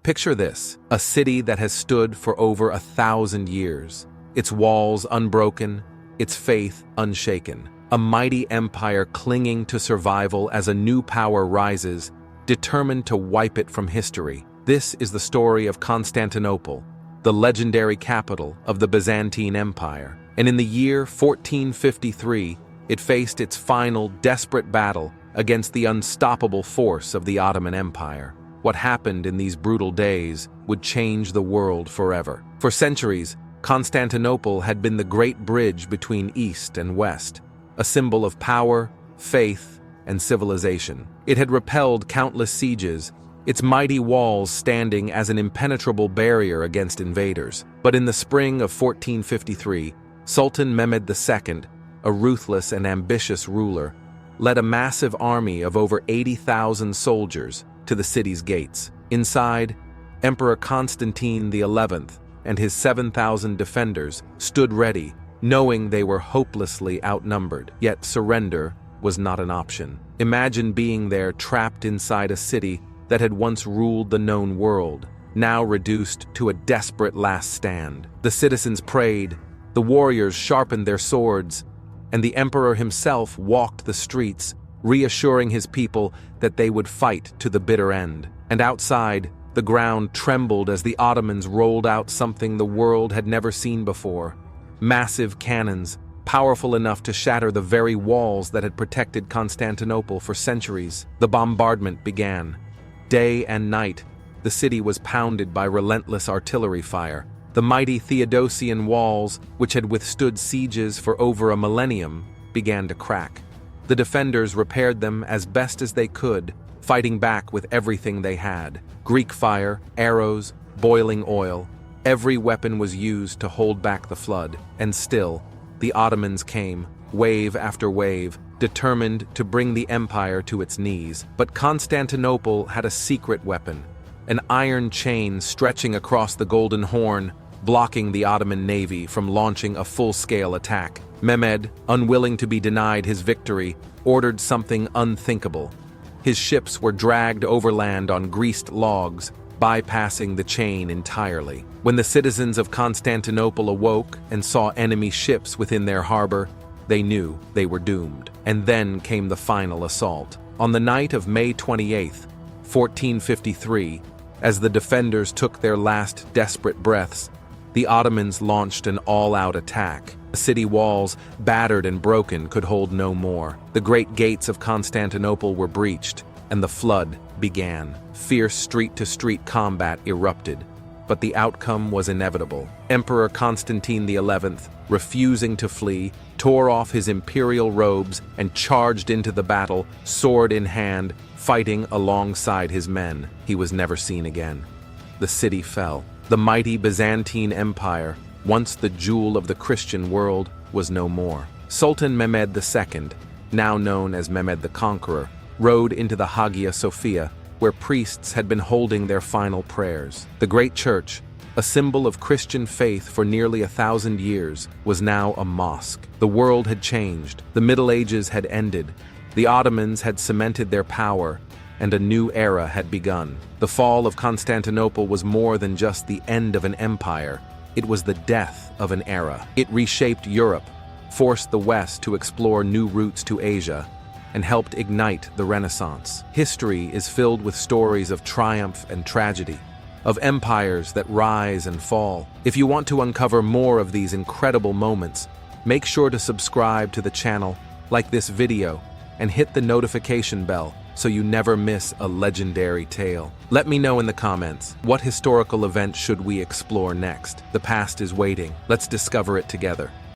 Picture this, a city that has stood for over 1,000 years, its walls unbroken, its faith unshaken. A mighty empire clinging to survival as a new power rises, determined to wipe it from history. This is the story of Constantinople, the legendary capital of the Byzantine Empire. And in the year 1453, it faced its final desperate battle against the unstoppable force of the Ottoman Empire. What happened in these brutal days would change the world forever. For centuries, Constantinople had been the great bridge between East and West, a symbol of power, faith, and civilization. It had repelled countless sieges, its mighty walls standing as an impenetrable barrier against invaders. But in the spring of 1453, Sultan Mehmed II, a ruthless and ambitious ruler, led a massive army of over 80,000 soldiers to the city's gates. Inside, Emperor Constantine XI and his 7,000 defenders stood ready, knowing they were hopelessly outnumbered. Yet surrender was not an option. Imagine being there, trapped inside a city that had once ruled the known world, now reduced to a desperate last stand. The citizens prayed, the warriors sharpened their swords, and the emperor himself walked the streets, reassuring his people that they would fight to the bitter end. And outside, the ground trembled as the Ottomans rolled out something the world had never seen before. Massive cannons, powerful enough to shatter the very walls that had protected Constantinople for centuries. The bombardment began. Day and night, the city was pounded by relentless artillery fire. The mighty Theodosian Walls, which had withstood sieges for over a millennium, began to crack. The defenders repaired them as best as they could, fighting back with everything they had. Greek fire, arrows, boiling oil. Every weapon was used to hold back the flood. And still, the Ottomans came, wave after wave, determined to bring the empire to its knees. But Constantinople had a secret weapon, an iron chain stretching across the Golden Horn, blocking the Ottoman navy from launching a full-scale attack. Mehmed, unwilling to be denied his victory, ordered something unthinkable. His ships were dragged overland on greased logs, bypassing the chain entirely. When the citizens of Constantinople awoke and saw enemy ships within their harbor, they knew they were doomed. And then came the final assault. On the night of May 28, 1453, as the defenders took their last desperate breaths, the Ottomans launched an all-out attack. The city walls, battered and broken, could hold no more. The great gates of Constantinople were breached, and the flood began. Fierce street-to-street combat erupted, but the outcome was inevitable. Emperor Constantine XI, refusing to flee, tore off his imperial robes and charged into the battle, sword in hand, fighting alongside his men. He was never seen again. The city fell. The mighty Byzantine Empire, once the jewel of the Christian world, was no more. Sultan Mehmed II, now known as Mehmed the Conqueror, rode into the Hagia Sophia, where priests had been holding their final prayers. The great church, a symbol of Christian faith for nearly 1,000 years, was now a mosque. The world had changed. The Middle Ages had ended. The Ottomans had cemented their power, and a new era had begun. The fall of Constantinople was more than just the end of an empire. It was the death of an era. It reshaped Europe, forced the West to explore new routes to Asia, and helped ignite the Renaissance. History is filled with stories of triumph and tragedy, of empires that rise and fall. If you want to uncover more of these incredible moments, make sure to subscribe to the channel, like this video, and hit the notification bell so you never miss a legendary tale. Let me know in the comments, what historical event should we explore next? The past is waiting. Let's discover it together.